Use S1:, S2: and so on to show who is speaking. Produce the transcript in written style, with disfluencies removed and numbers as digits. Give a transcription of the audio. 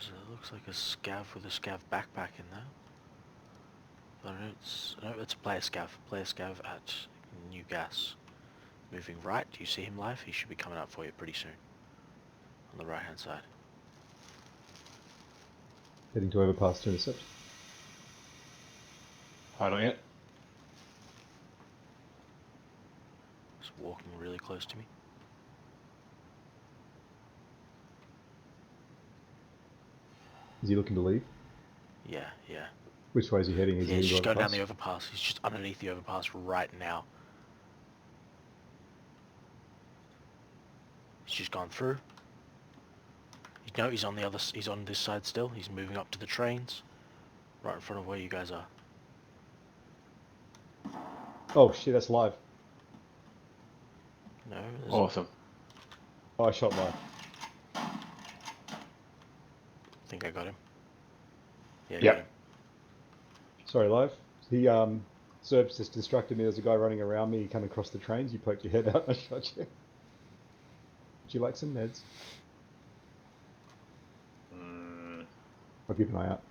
S1: It looks like a scav with a scav backpack in there. But it's a player scav. Player scav at New Gas. Moving right, do you see him live? He should be coming up for you pretty soon. On the right hand side.
S2: Heading to overpass to intercept.
S3: Not yet.
S1: Just walking really close to me.
S2: Is he looking to leave?
S1: Yeah.
S2: Which way is he heading? Is
S1: Yeah,
S2: he
S1: he's just going down
S2: overpass?
S1: the overpass. He's just underneath the overpass right now. He's just gone through. No, he's on the other. He's on this side still. He's moving up to the trains, right in front of where you guys are.
S2: Oh shit, that's live.
S1: No.
S3: Awesome.
S2: Oh, I shot live.
S1: I think I got him. Yeah.
S3: Yep.
S1: Got him.
S2: Sorry, live. He Serbs just distracted me. There's a guy running around me. He came across the trains. You poked your head out and I shot you. Would you like some meds? I'll keep an eye out.